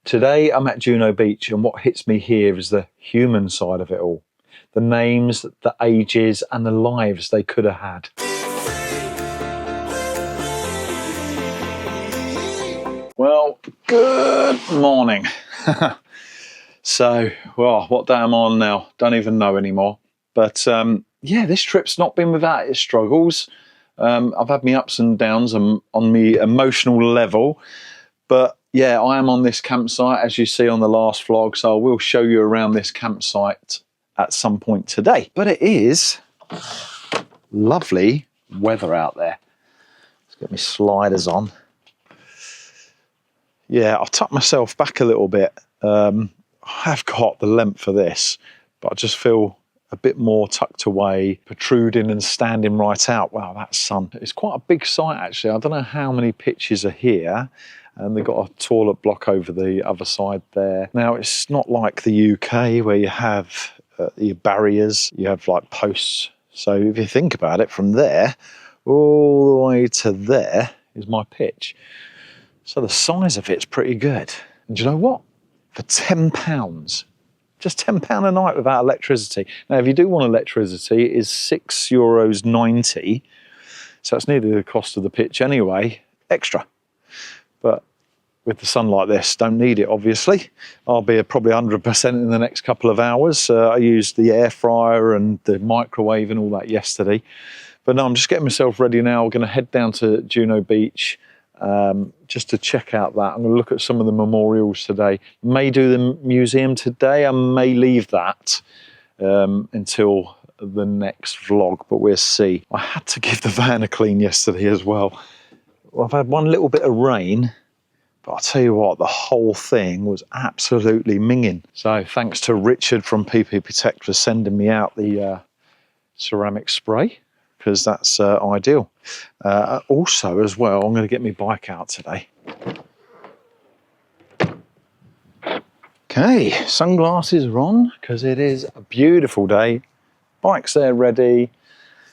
Today I'm at Juno Beach, and what hits me here is the human side of it all. The names, the ages and the lives they could have had. Well, good morning. So, well, what day am I on now? Don't even know anymore. But yeah, this trip's not been without its struggles. I've had my ups and downs on the emotional level. But yeah, I am on this campsite, as you see on the last vlog, so I will show you around this campsite at some point today. But it is lovely weather out there. Let's get my sliders on. Yeah, I've tucked myself back a little bit. I have got the length for this, but I just feel a bit more tucked away, protruding and standing right out. Wow, that sun. It's quite a big site, actually. I don't know how many pitches are here. And they've got a toilet block over the other side there. Now, it's not like the UK where you have your barriers, you have like posts. So if you think about it, from there all the way to there is my pitch. So the size of it's pretty good. And do you know what? For £10, just £10 a night without electricity. Now, if you do want electricity, it is €6.90. So it's nearly the cost of the pitch anyway, extra. But with the sun like this, don't need it, obviously. I'll be probably 100% in the next couple of hours. I used the air fryer and the microwave and all that yesterday. But no, I'm just getting myself ready now. I'm going to head down to Juno Beach just to check out that. I'm going to look at some of the memorials today. May do the museum today. I may leave that until the next vlog, but we'll see. I had to give the van a clean yesterday as well. Well, I've had one little bit of rain, but I'll tell you what, the whole thing was absolutely minging. So thanks to Richard from PP Protect for sending me out the ceramic spray, because that's ideal. Also, as well, I'm going to get my bike out today. Okay, sunglasses are on, because it is a beautiful day. Bike's there ready,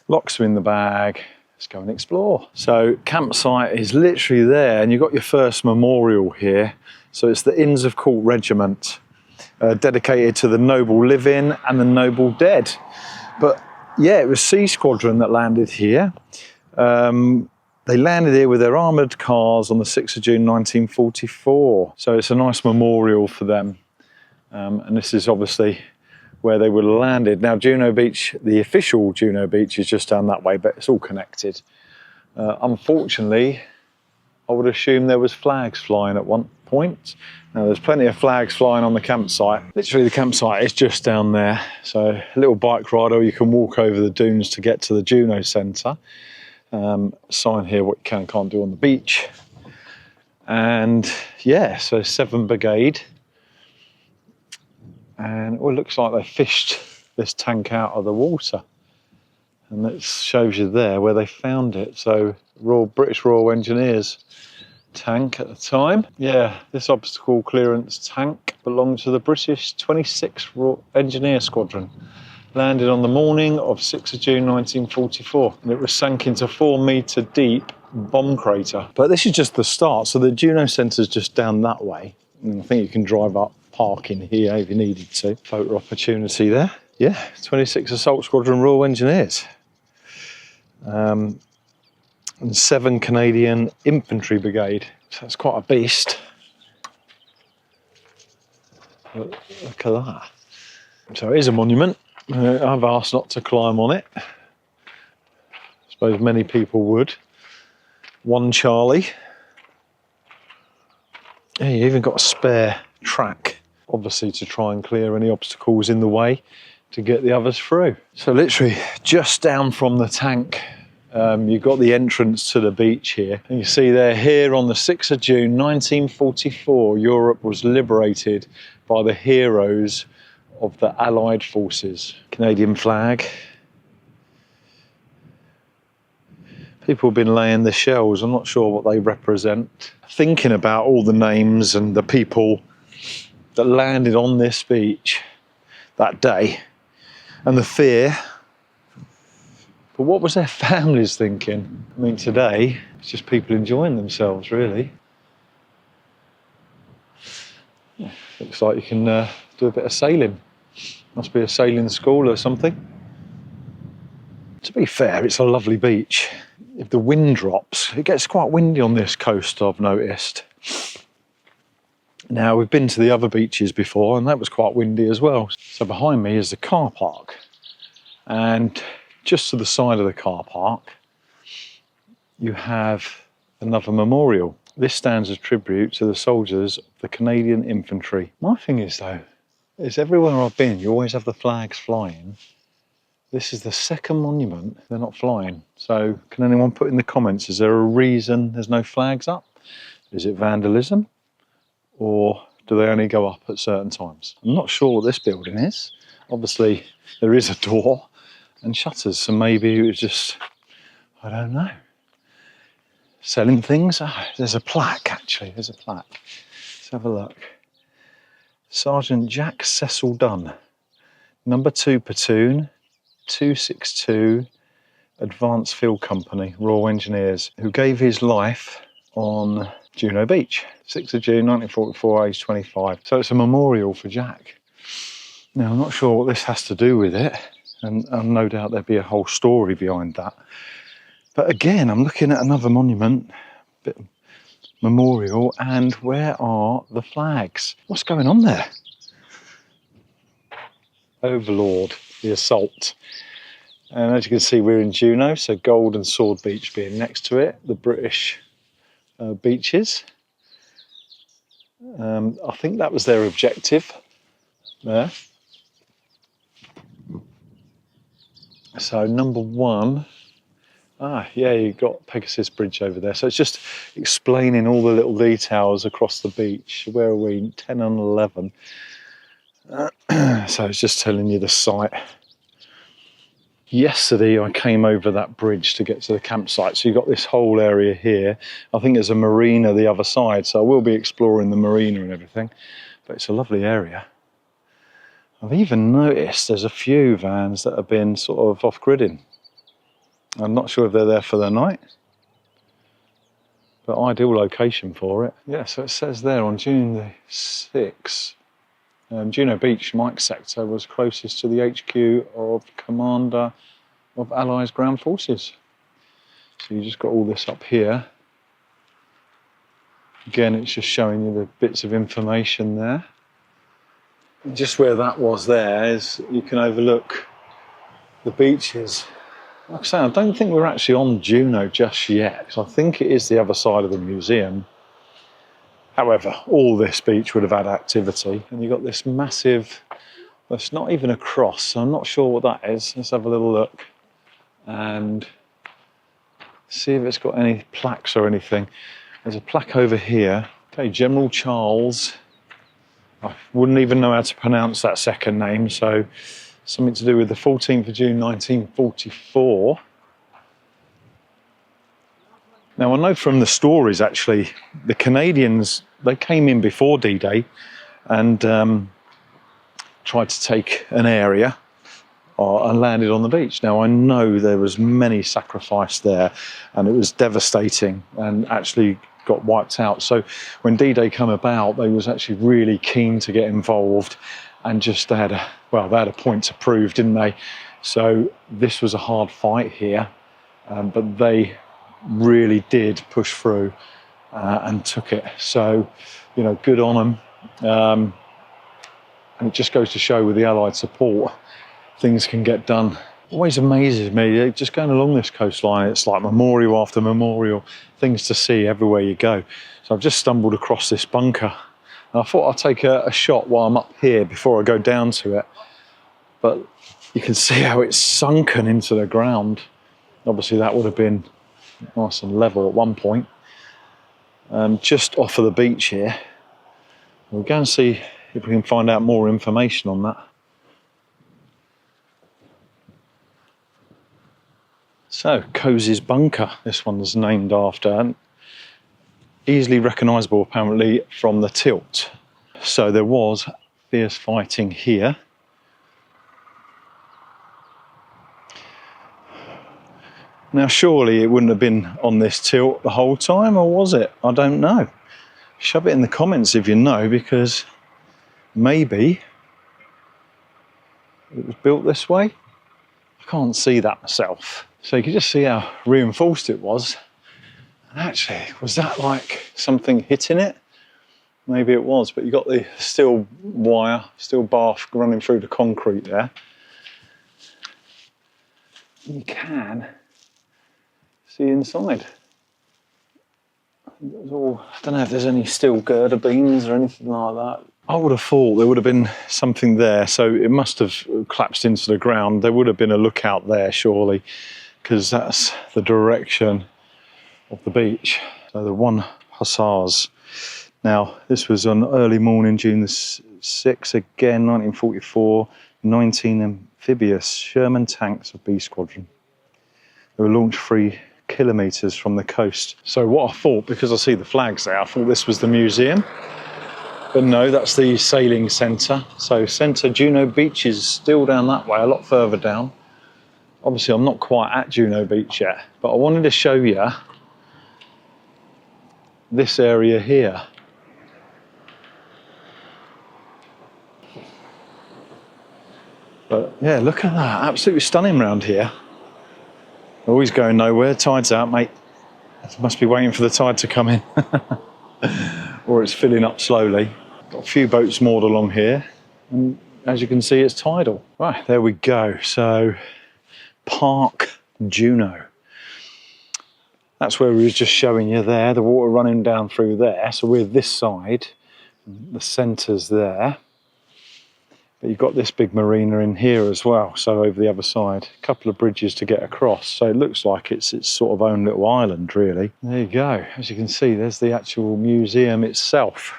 locks are in the bag. Let's go and explore. So campsite is literally there, and you've got your first memorial here. So it's the Inns of Court Regiment, dedicated to the noble living and the noble dead. But yeah, it was Sea Squadron that landed here. They landed here with their armoured cars on the 6th of June 1944. So it's a nice memorial for them. And this is obviously where they would have landed. Now, Juno Beach, the official Juno Beach, is just down that way, but it's all connected. Unfortunately, I would assume there was flags flying at one point. Now, there's plenty of flags flying on the campsite. Literally, the campsite is just down there. So a little bike ride, or you can walk over the dunes to get to the Juno Centre. Sign here what you can and can't do on the beach. And yeah, so 7th Brigade. And it looks like they fished this tank out of the water. And it shows you there where they found it. So British Royal Engineers tank at the time. Yeah, this obstacle clearance tank belonged to the British 26th Royal Engineer Squadron. Landed on the morning of 6th of June 1944. And it was sank into 4-metre deep bomb crater. But this is just the start. So the Juno Centre's just down that way. And I think you can drive up, park in here if you needed to. Photo opportunity there. Yeah, 26th Assault Squadron Royal Engineers. And 7 Canadian Infantry Brigade. So that's quite a beast. Look at that. So it is a monument. I've asked not to climb on it. I suppose many people would. 1 Charlie. Yeah, you even got a spare track, obviously to try and clear any obstacles in the way to get the others through. So literally just down from the tank, you've got the entrance to the beach here. And you see there, here on the 6th of June 1944, Europe was liberated by the heroes of the Allied forces. Canadian flag. People have been laying the shells. I'm not sure what they represent. Thinking about all the names and the people that landed on this beach that day and the fear. But what was their families thinking? I mean, today, it's just people enjoying themselves, really. Yeah, looks like you can do a bit of sailing. Must be a sailing school or something. To be fair, it's a lovely beach. If the wind drops, it gets quite windy on this coast, I've noticed. Now, we've been to the other beaches before and that was quite windy as well. So behind me is the car park. And just to the side of the car park, you have another memorial. This stands as tribute to the soldiers of the Canadian Infantry. My thing is though, is everywhere I've been, you always have the flags flying. This is the second monument they're not flying. So can anyone put in the comments, is there a reason there's no flags up? Is it vandalism? Or do they only go up at certain times? I'm not sure what this building is. Obviously there is a door and shutters, so maybe it was just, I don't know, selling things. Ah, there's a plaque actually, there's a plaque. Let's have a look. Sergeant Jack Cecil Dunn, number 2 platoon, 262 Advanced Field Company, Royal Engineers, who gave his life on Juno Beach, 6th of June 1944, age 25. So it's a memorial for Jack. Now, I'm not sure what this has to do with it, and no doubt there'd be a whole story behind that. But again, I'm looking at another monument, bit memorial, and where are the flags? What's going on there? Overlord, the assault. And as you can see, we're in Juno, so Gold and Sword Beach being next to it, the British beaches. I think that was their objective there. So number 1, yeah, you've got Pegasus Bridge over there. So it's just explaining all the little details across the beach. Where are we? 10 and 11. So it's just telling you the site. Yesterday I came over that bridge to get to the campsite, so you've got this whole area here. I think there's a marina the other side, so I will be exploring the marina and everything, but it's a lovely area. I've even noticed there's a few vans that have been sort of off-gridding. I'm not sure if they're there for the night, but ideal location for it. Yeah, so it says there on June the 6th, Juno Beach, Mike Sector, was closest to the HQ of Commander of Allies Ground Forces. So you just got all this up here. Again, it's just showing you the bits of information there. Just where that was there is, you can overlook the beaches. Like I say, I don't think we're actually on Juno just yet, because I think it is the other side of the museum. However, all this beach would have had activity, and you've got this massive, well, it's not even a cross, so I'm not sure what that is. Let's have a little look and see if it's got any plaques or anything. There's a plaque over here. Okay, General Charles. I wouldn't even know how to pronounce that second name, so something to do with the 14th of June 1944. Now, I know from the stories, actually, the Canadians, they came in before D-Day and tried to take an area and landed on the beach. Now, I know there was many sacrificed there and it was devastating and actually got wiped out. So when D-Day came about, they was actually really keen to get involved and just they had a point to prove, didn't they? So this was a hard fight here, but they really did push through and took it. So, you know, good on them. And it just goes to show with the Allied support, things can get done. Always amazes me, just going along this coastline, it's like memorial after memorial, things to see everywhere you go. So I've just stumbled across this bunker. And I thought I'd take a shot while I'm up here before I go down to it. But you can see how it's sunken into the ground. Obviously that would have been nice and level at one point. Just off of the beach here. We'll go and see if we can find out more information on that. So, Cozy's Bunker, this one's named after, easily recognisable apparently from the tilt. So there was fierce fighting here. Now surely it wouldn't have been on this tilt the whole time, or was it? I don't know. Shove it in the comments if you know, because maybe it was built this way. I can't see that myself. So you can just see how reinforced it was. And actually, was that like something hitting it? Maybe it was, but you got the steel wire, steel bar running through the concrete there. You can see inside. It was all, I don't know if there's any steel girder beams or anything like that. I would have thought there would have been something there, so it must have collapsed into the ground. There would have been a lookout there, surely, because that's the direction of the beach. So the 1 Hussars. Now, this was on early morning, June the 6th, again, 1944, 19 amphibious Sherman tanks of B Squadron. They were launched 3 kilometres from the coast. So what I thought, because I see the flags there, I thought this was the museum. But no, that's the sailing centre. So centre Juno Beach is still down that way, a lot further down. Obviously, I'm not quite at Juno Beach yet, but I wanted to show you this area here. But yeah, look at that, absolutely stunning round here. Always going nowhere, tide's out, mate. Must be waiting for the tide to come in. Or it's filling up slowly. Got a few boats moored along here, and as you can see, it's tidal. Right, there we go. So, Park Juno. That's where we was just showing you there, the water running down through there. So we're this side, the centre's there. But you've got this big marina in here as well, so over the other side. A couple of bridges to get across, so it looks like it's sort of own little island, really. There you go. As you can see, there's the actual museum itself.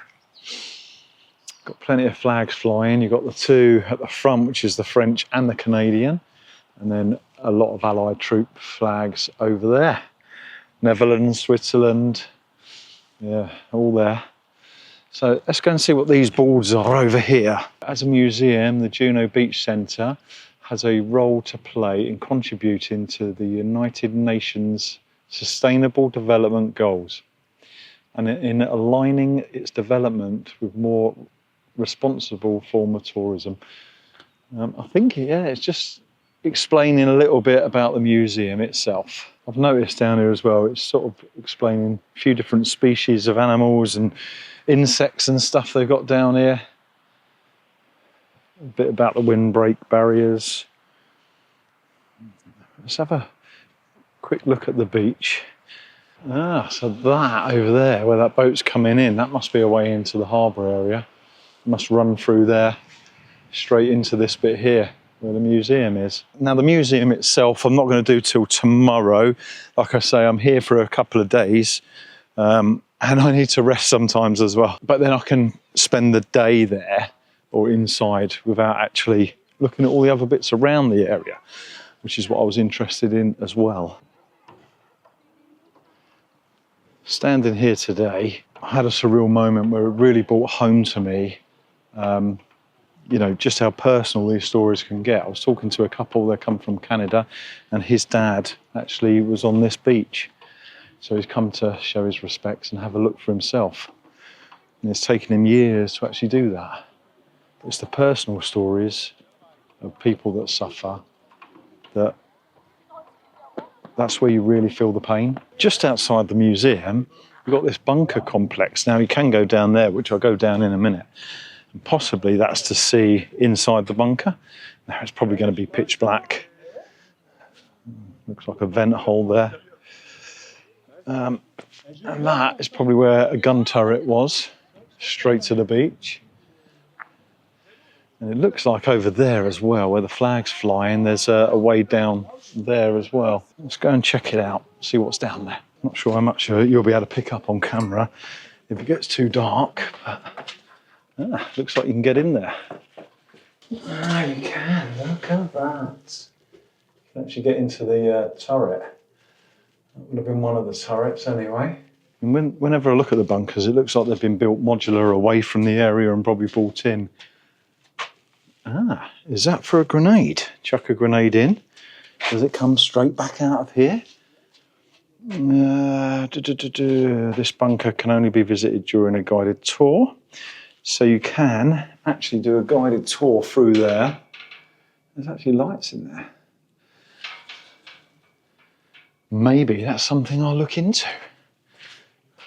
Got plenty of flags flying. You've got the 2 at the front, which is the French and the Canadian, and then a lot of Allied troop flags over there. Netherlands, Switzerland, yeah, all there. So let's go and see what these boards are over here. As a museum, the Juno Beach Centre has a role to play in contributing to the United Nations Sustainable Development Goals and in aligning its development with more responsible form of tourism. I think, yeah, it's just explaining a little bit about the museum itself. I've noticed down here as well, it's sort of explaining a few different species of animals and insects and stuff they've got down here. A bit about the windbreak barriers. Let's have a quick look at the beach. Ah, so that over there, where that boat's coming in, that must be a way into the harbour area. It must run through there, straight into this bit here, where the museum is. Now the museum itself, I'm not going to do till tomorrow. Like I say, I'm here for a couple of days. And I need to rest sometimes as well. But then I can spend the day there or inside without actually looking at all the other bits around the area, which is what I was interested in as well. Standing here today, I had a surreal moment where it really brought home to me, you know, just how personal these stories can get. I was talking to a couple that come from Canada, and his dad actually was on this beach. So he's come to show his respects and have a look for himself. And it's taken him years to actually do that. But it's the personal stories of people that suffer that's where you really feel the pain. Just outside the museum, you've got this bunker complex. Now you can go down there, which I'll go down in a minute. And possibly that's to see inside the bunker. Now it's probably going to be pitch black. Looks like a vent hole there. And that is probably where a gun turret was, straight to the beach. And it looks like over there as well, where the flag's flying, there's a way down there as well. Let's go and check it out, see what's down there. Not sure how much you'll be able to pick up on camera if it gets too dark, but looks like you can get in there. Ah, you can, look at that. You can actually get into the turret. That would have been one of the turrets anyway. And whenever I look at the bunkers, it looks like they've been built modular away from the area and probably brought in. Ah, is that for a grenade? Chuck a grenade in. Does it come straight back out of here? This bunker can only be visited during a guided tour. So you can actually do a guided tour through there. There's actually lights in there. Maybe that's something I'll look into.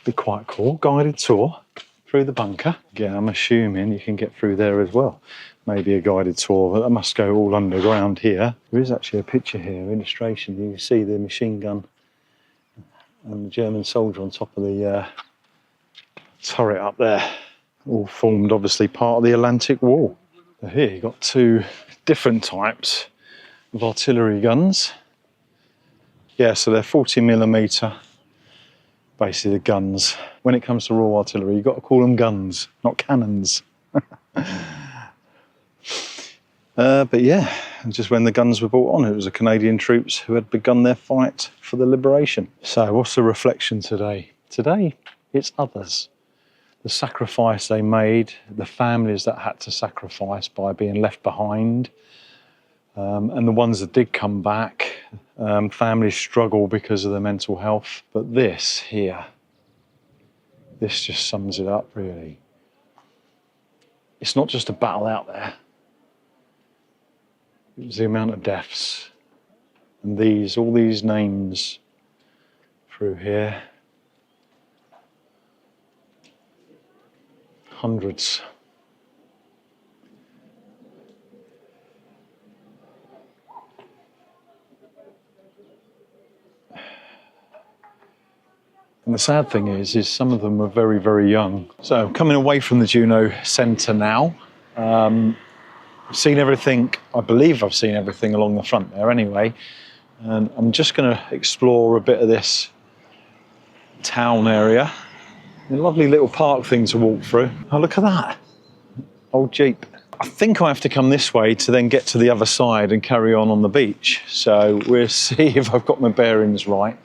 Be quite cool. Guided tour through the bunker. Again, I'm assuming you can get through there as well. Maybe a guided tour, but that must go all underground here. There is actually a picture here, illustration. You can see the machine gun and the German soldier on top of the turret up there. All formed obviously part of the Atlantic Wall. So here you've got two different types of artillery guns. Yeah, so they're 40mm, basically the guns. When it comes to raw artillery, you've got to call them guns, not cannons. But yeah, just when the guns were brought on, it was the Canadian troops who had begun their fight for the liberation. So what's the reflection today? Today, it's others. The sacrifice they made, the families that had to sacrifice by being left behind, and the ones that did come back. Families struggle because of their mental health. But this here, this just sums it up really. It's not just a battle out there. It was the amount of deaths. And all these names through here. Hundreds. And the sad thing is some of them were very, very young. So coming away from the Juno Centre now, I've seen everything, I believe I've seen everything along the front there anyway. And I'm just going to explore a bit of this town area. A lovely little park thing to walk through. Oh, look at that. Old Jeep. I think I have to come this way to then get to the other side and carry on the beach. So we'll see if I've got my bearings right.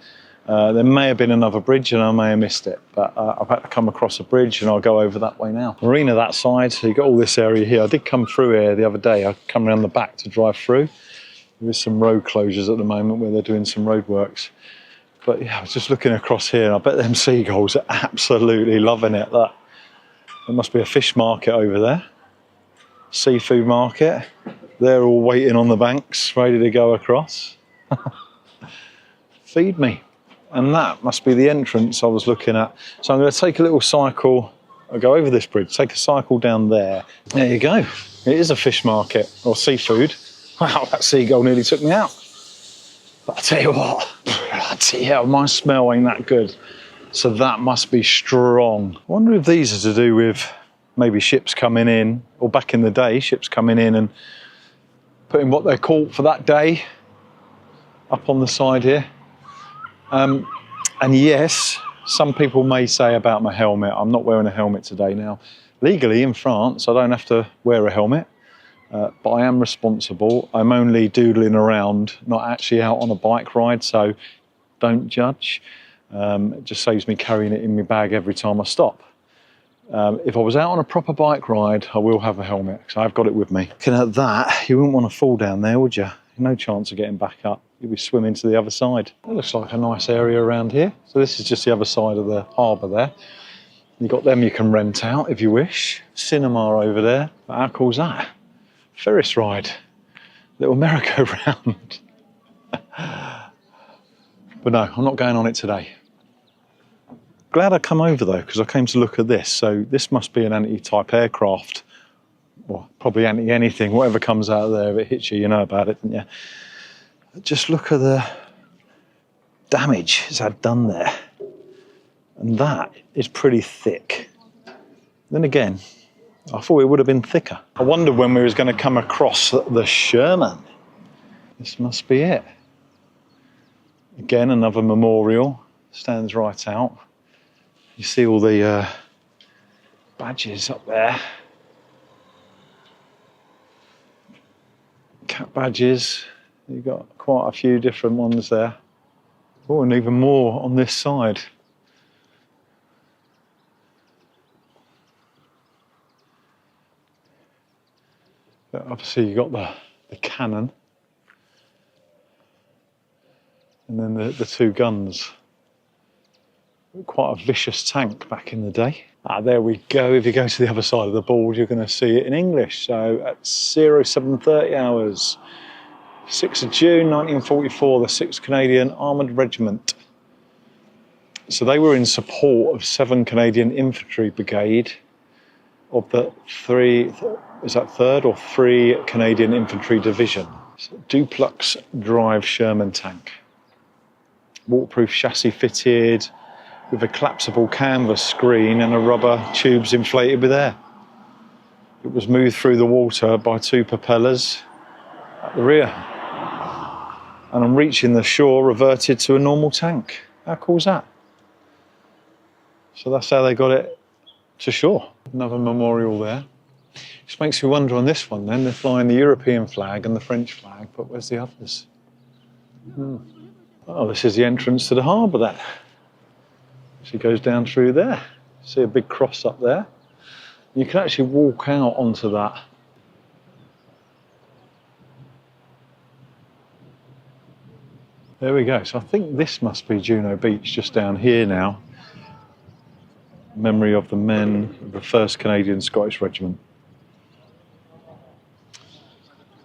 There may have been another bridge and I may have missed it, but I've had to come across a bridge and I'll go over that way now. Marina that side, so you've got all this area here. I did come through here the other day. I come around the back to drive through. There is some road closures at the moment where they're doing some road works. But yeah, I was just looking across here and I bet them seagulls are absolutely loving it. There must be a fish market over there. Seafood market. They're all waiting on the banks, ready to go across. Feed me. And that must be the entrance I was looking at. So I'm going to take a little cycle. I'll go over this bridge, take a cycle down there. There you go. It is a fish market, or seafood. Wow, that seagull nearly took me out. But I tell you what, bloody hell, my smell ain't that good. So that must be strong. I wonder if these are to do with maybe ships coming in, or back in the day, ships coming in and putting what they caught for that day up on the side here. And yes, some people may say about my helmet, I'm not wearing a helmet today now. Legally in France, I don't have to wear a helmet, but I am responsible. I'm only doodling around, not actually out on a bike ride, so don't judge. It just saves me carrying it in my bag every time I stop. If I was out on a proper bike ride, I will have a helmet, because I've got it with me. Looking at that, you wouldn't want to fall down there, would you? No chance of getting back up. You'll be swimming to the other side. It looks like a nice area around here. So this is just the other side of the harbour there. You've got them you can rent out if you wish. Cinema over there. But how cool's that? Ferris ride. Little merry-go-round. But no, I'm not going on it today. Glad I come over though, because I came to look at this. So this must be an anti-type aircraft. Well, probably anti-anything, whatever comes out of there, if it hits you, you know about it, don't you? Just look at the damage it's had done there. And that is pretty thick. Then again, I thought it would have been thicker. I wondered when we was going to come across the Sherman. This must be it. Again, another memorial, stands right out. You see all the badges up there. Cat badges. You've got quite a few different ones there. Oh, and even more on this side. But obviously you've got the cannon. And then the two guns. Quite a vicious tank back in the day. There we go. If you go to the other side of the board, you're going to see it in English. So at 0730 hours, 6th of June 1944, the 6th Canadian Armoured Regiment. So they were in support of 7 Canadian Infantry Brigade of the 3 Canadian Infantry Division. So duplex drive Sherman tank. Waterproof chassis fitted, with a collapsible canvas screen and a rubber tubes inflated with air. It was moved through the water by 2 propellers at the rear. And on reaching the shore, reverted to a normal tank. How cool is that? So that's how they got it to shore. Another memorial there. Just makes me wonder on this one then, they're flying the European flag and the French flag, but where's the others? Oh, this is the entrance to the harbour then. She goes down through there. See a big cross up there. You can actually walk out onto that. There we go. So I think this must be Juno Beach just down here now. Memory of the men of the 1st Canadian Scottish Regiment.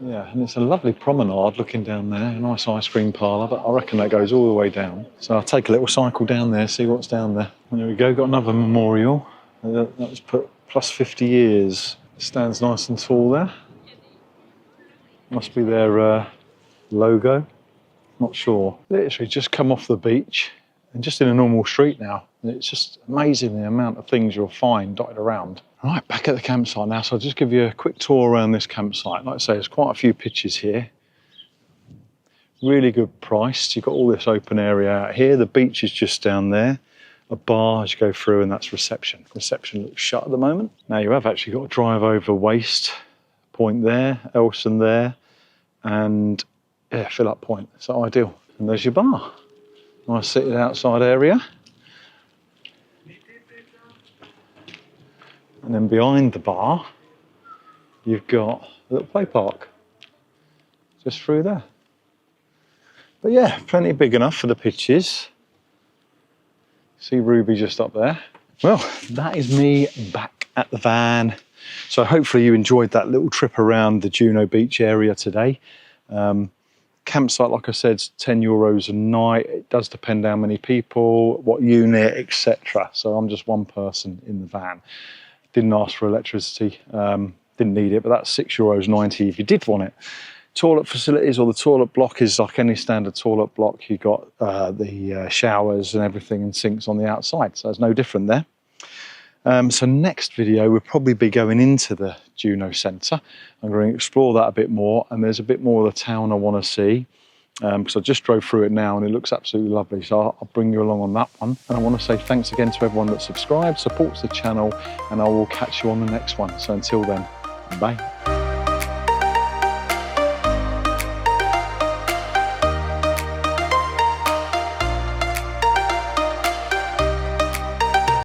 Yeah, and it's a lovely promenade looking down there, a nice ice cream parlour, but I reckon that goes all the way down. So I'll take a little cycle down there, see what's down there. And there we go, got another memorial. That was put plus 50 years. Stands nice and tall there. Must be their logo, not sure. Literally just come off the beach and just in a normal street now. And it's just amazing the amount of things you'll find dotted around. Right, back at the campsite now, so I'll just give you a quick tour around this campsite. Like I say, there's quite a few pitches here. Really good priced. You've got all this open area out here. The beach is just down there. A bar as you go through, and that's reception. Reception looks shut at the moment. Now you have actually got to drive over Waste Point there, Elson there, and yeah, Fill Up Point. So ideal. And there's your bar. Nice seated outside area. And then behind the bar, you've got a little play park just through there. But yeah, plenty big enough for the pitches. See Ruby just up there. Well, that is me back at the van. So hopefully you enjoyed that little trip around the Juno Beach area today. Campsite, like I said, is €10 a night. It does depend how many people, what unit, etc. So I'm just one person in the van. Didn't ask for electricity, didn't need it, but that's €6.90 if you did want it. Toilet facilities, or the toilet block is like any standard toilet block. You've got the showers and everything and sinks on the outside, so it's no different there. So next video, we'll probably be going into the Juno Centre. I'm going to explore that a bit more, and there's a bit more of the town I want to see. Because I just drove through it now and it looks absolutely lovely, so I'll bring you along on that one. And I want to say thanks again to everyone that subscribes, supports the channel, and I will catch you on the next one. So until then, bye.